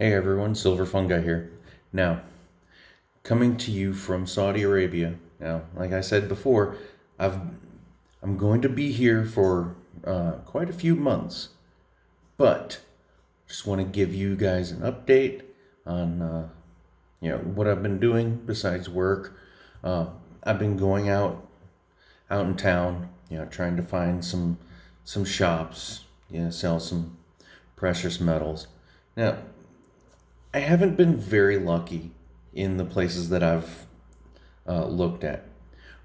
Hey everyone, Silver Fungi here. Now, coming to you from Saudi Arabia. Now, like I said before, I've I'm going to be here for quite a few months, but just want to give you guys an update on what I've been doing besides work. Uh, I've been going out in town, trying to find some shops, sell some precious metals. Now, I haven't been very lucky in the places that I've looked at.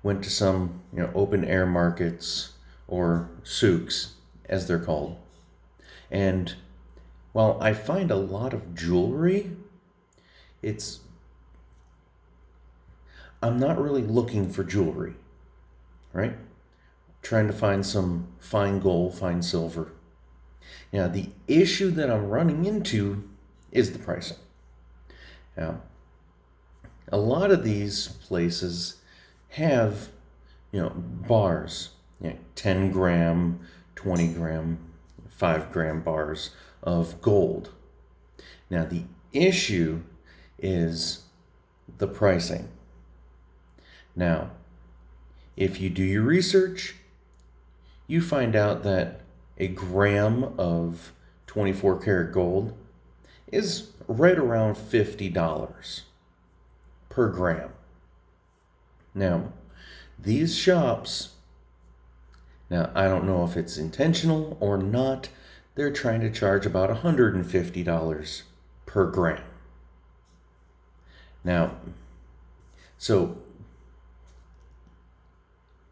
Went to some, open air markets or souks, as they're called. And while I find a lot of jewelry, it's I'm not really looking for jewelry, right? Trying to find some fine gold, fine silver. Now, the issue that I'm running into is the pricing. Now, a lot of these places have, bars, 10 gram, 20 gram, 5 gram bars of gold. Now, the issue is the pricing. Now, if you do your research, you find out that a gram of 24 karat gold is right around $50 per gram. Now, these shops, now I don't know if it's intentional or not, they're trying to charge about $150 per gram. Now, so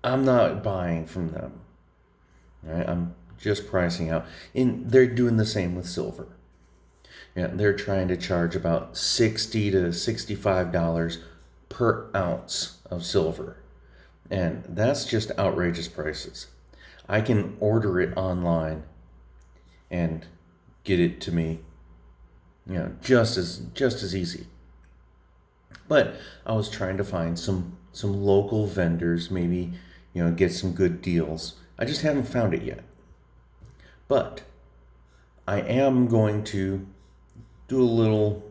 I'm not buying from them. Right? I'm just pricing out. And they're doing the same with silver. They're trying to charge about $60 to $65 per ounce of silver. And that's just outrageous prices. I can order it online and get it to me, just as easy. But I was trying to find some local vendors, maybe, get some good deals. I just haven't found it yet. But I am going to do a little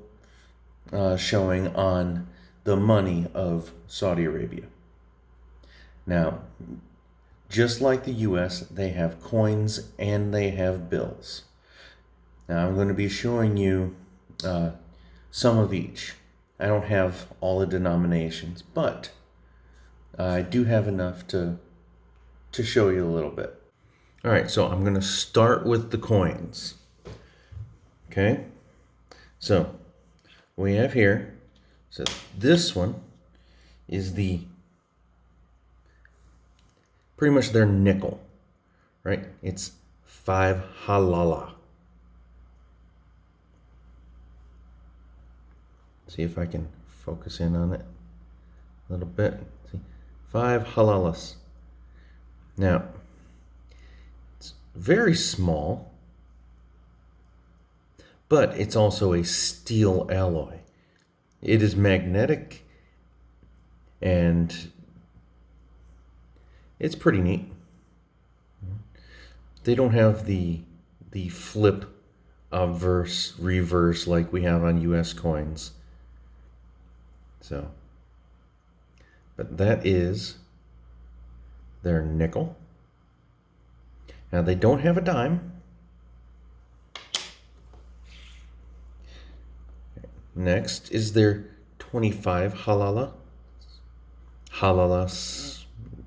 showing on the money of Saudi Arabia. Now, just like the US, they have coins and they have bills. Now, I'm going to be showing you some of each. I don't have all the denominations, but I do have enough to show you a little bit. All right, so I'm going to start with the coins. Okay, so we have here, so this one is pretty much their nickel, right? It's 5 halala. See if I can focus in on it a little bit. See, 5 halalas. Now, it's very small, but it's also a steel alloy. It is magnetic, and it's pretty neat. They don't have the flip obverse reverse like we have on US coins. So, but that is their nickel. Now they don't have a dime. Next is their 25 halalas,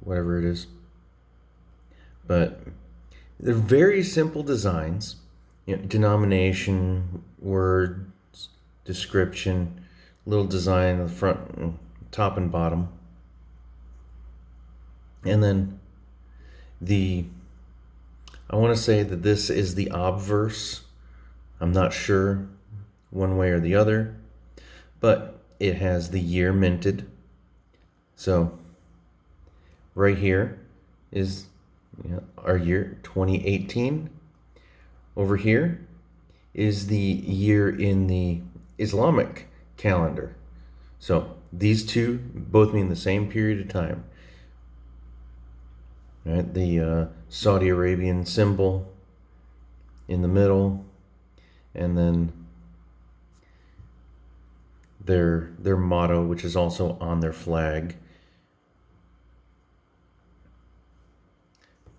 whatever it is. But they're very simple designs, denomination, words, description, little design on the front, top and bottom. And then I want to say that this is the obverse. I'm not sure one way or the other, but it has the year minted. So right here is our year 2018. Over here is the year in the Islamic calendar. So these two both mean the same period of time. Right? The Saudi Arabian symbol in the middle, and then their motto, which is also on their flag.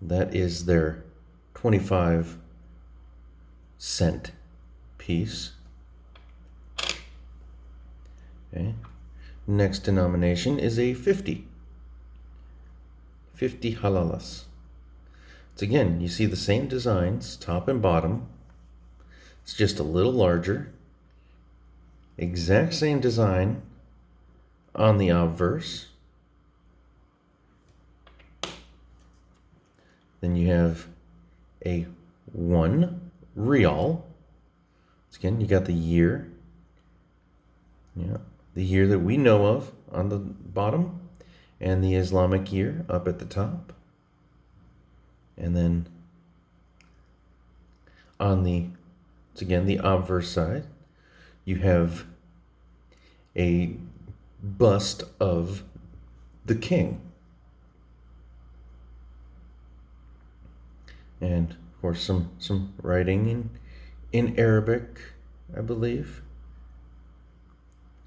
That is their 25-cent piece. Okay. Next denomination is a 50. 50 halalas. It's again, you see the same designs, top and bottom. It's just a little larger. Exact same design on the obverse. Then you have a 1 real. Again, you got the year. Yeah, the year that we know of on the bottom, and the Islamic year up at the top. And then on the, again, the obverse side, you have a bust of the king. And of course some writing in Arabic, I believe,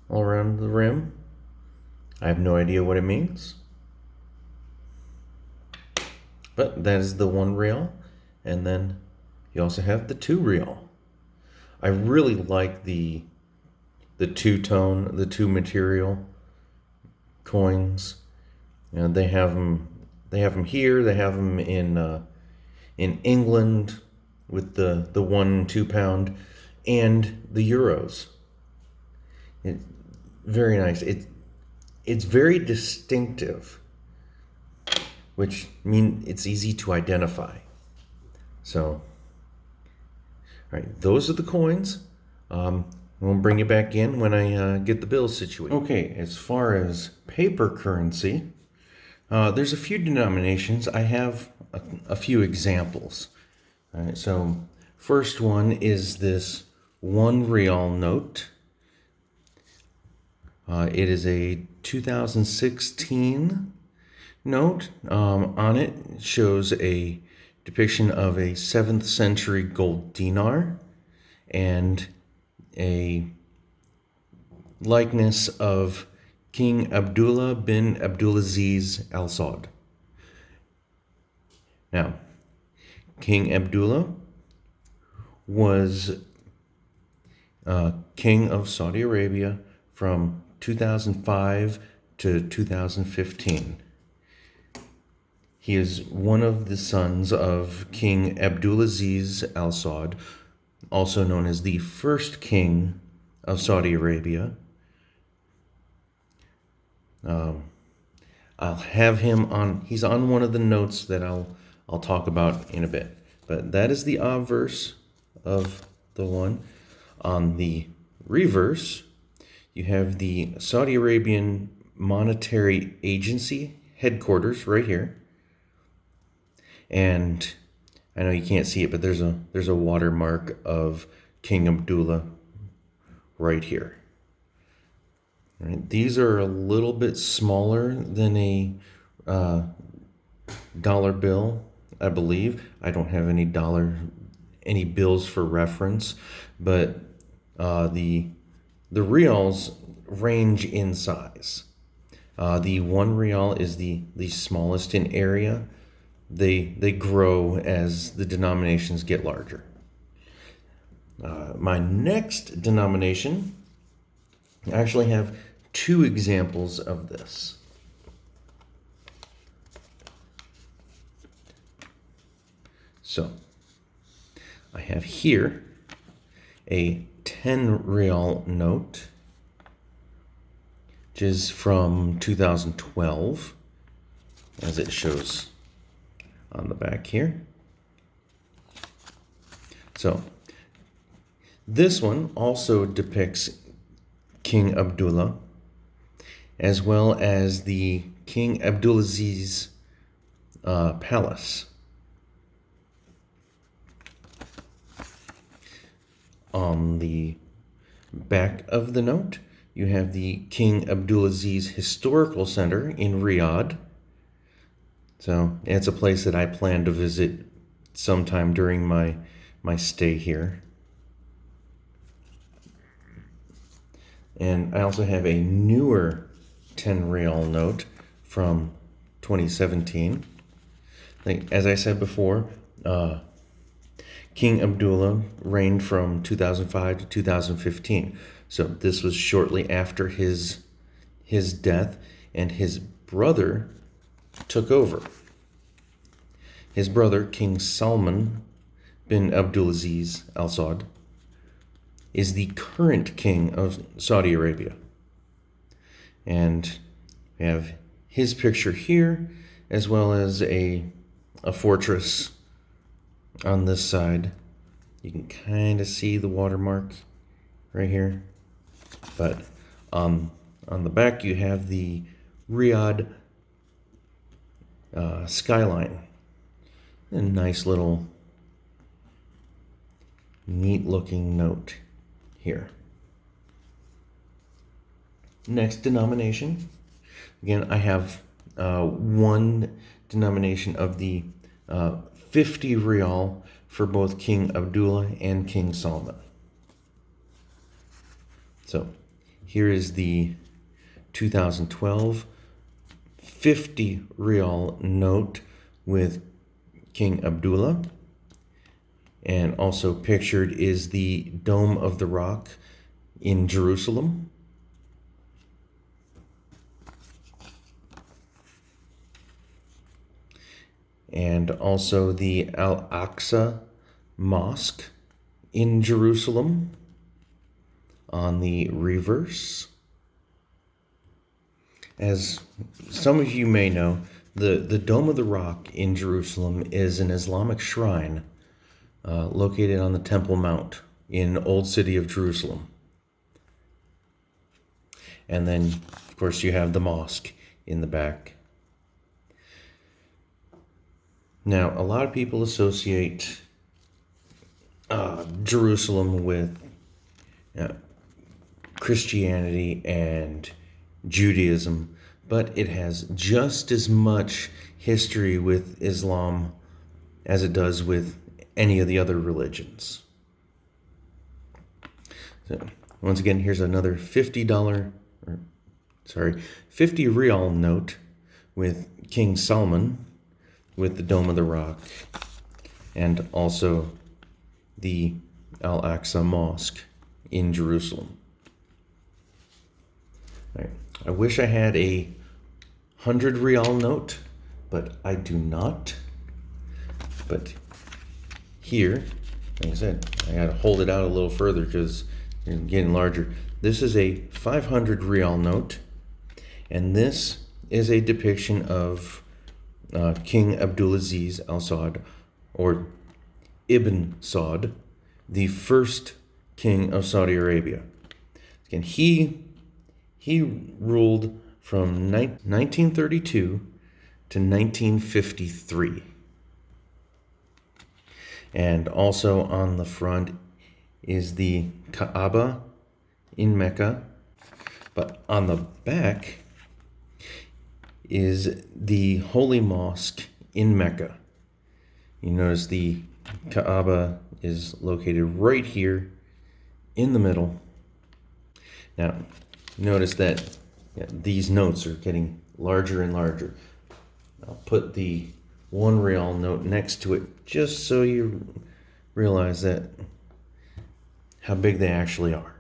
all around the rim. I have no idea what it means, but that is the 1 real. And then you also have the 2 real. I really like the two-tone, the 2 material coins. You know, they have them here. They have them in England with the 1 and 2 pound, and the euros. Very nice. It's very distinctive, which means it's easy to identify. So, all right, those are the coins. We'll bring you back in when I get the bills situated. Okay, as far as paper currency, there's a few denominations. I have a few examples. All right, so first one is this 1 real note. It is a 2016 note. On it shows a depiction of a 7th century gold dinar and a likeness of King Abdullah bin Abdulaziz Al Saud. Now, King Abdullah was king of Saudi Arabia from 2005 to 2015. He is one of the sons of King Abdulaziz Al Saud, also known as the first king of Saudi Arabia. I'll have him on, he's on one of the notes that I'll talk about in a bit. But that is the obverse of the one. On the reverse, you have the Saudi Arabian Monetary Agency headquarters right here. And I know you can't see it, but there's a watermark of King Abdullah right here. All right, these are a little bit smaller than a dollar bill, I believe. I don't have any bills for reference, but the reals range in size. The 1 real is the smallest in area. They grow as the denominations get larger. My next denomination, I actually have 2 examples of this. So, I have here a 10 real note, which is from 2012, as it shows on the back here. So, this one also depicts King Abdullah, as well as the King Abdulaziz palace. On the back of the note, you have the King Abdulaziz Historical Center in Riyadh. So it's a place that I plan to visit sometime during my stay here. And I also have a newer 10 real note from 2017. Like, as I said before, King Abdullah reigned from 2005 to 2015. So this was shortly after his death, and his brother took over. His brother, King Salman bin Abdulaziz Al Saud, is the current king of Saudi Arabia. And we have his picture here, as well as a fortress on this side. You can kind of see the watermark right here. But on the back, you have the Riyadh skyline. A nice little neat looking note here. Next denomination. Again, I have one denomination of the 50 rial for both King Abdullah and King Salman. So here is the 2012 50 rial note with King Abdullah. And also pictured is the Dome of the Rock in Jerusalem. And also the Al-Aqsa Mosque in Jerusalem on the reverse. As some of you may know, the Dome of the Rock in Jerusalem is an Islamic shrine located on the Temple Mount in Old City of Jerusalem. And then, of course, you have the mosque in the back. Now, a lot of people associate Jerusalem with Christianity and Judaism, but it has just as much history with Islam as it does with any of the other religions. So, once again, here's another $50 rial note with King Salman with the Dome of the Rock, and also the Al-Aqsa Mosque in Jerusalem. All right. I wish I had a 100 rial note, but I do not. But here, like I said, I gotta hold it out a little further because it's getting larger. This is a 500 rial note, and this is a depiction of King Abdulaziz Al Saud, or Ibn Saud, the first king of Saudi Arabia. Again, he ruled from 1932 to 1953. And also on the front is the Kaaba in Mecca, but on the back is the Holy Mosque in Mecca. You notice the Kaaba is located right here in the middle. Now, notice that these notes are getting larger and larger. I'll put the 1 rial note next to it just so you realize that how big they actually are.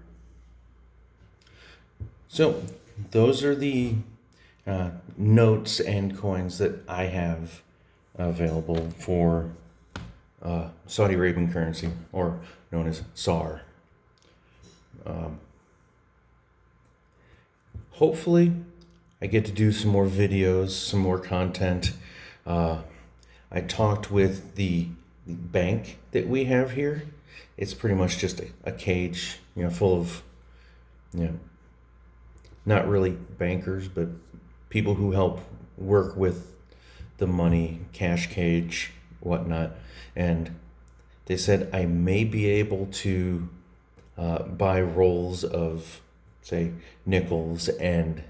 So those are the notes and coins that I have available for Saudi Arabian currency, or known as SAR. Hopefully I get to do some more videos, some more content. I talked with the bank that we have here. It's pretty much just a cage, full of, not really bankers, but people who help work with the money, cash cage, whatnot. And they said I may be able to buy rolls of, say, nickels and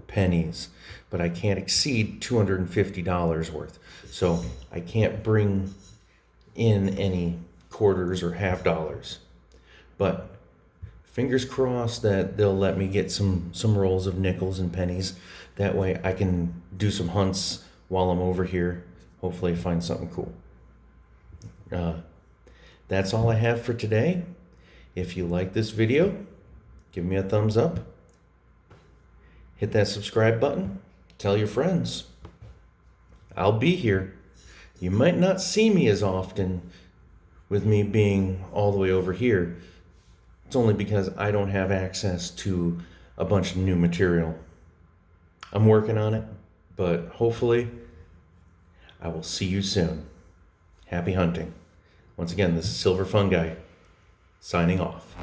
pennies, but I can't exceed $250 worth. So I can't bring in any quarters or half dollars. But fingers crossed that they'll let me get some rolls of nickels and pennies. That way I can do some hunts while I'm over here. Hopefully find something cool. That's all I have for today. If you like this video, give me a thumbs up. Hit that subscribe button. Tell your friends. I'll be here. You might not see me as often with me being all the way over here. It's only because I don't have access to a bunch of new material. I'm working on it, but hopefully I will see you soon. Happy hunting. Once again, this is Silver Fungi, signing off.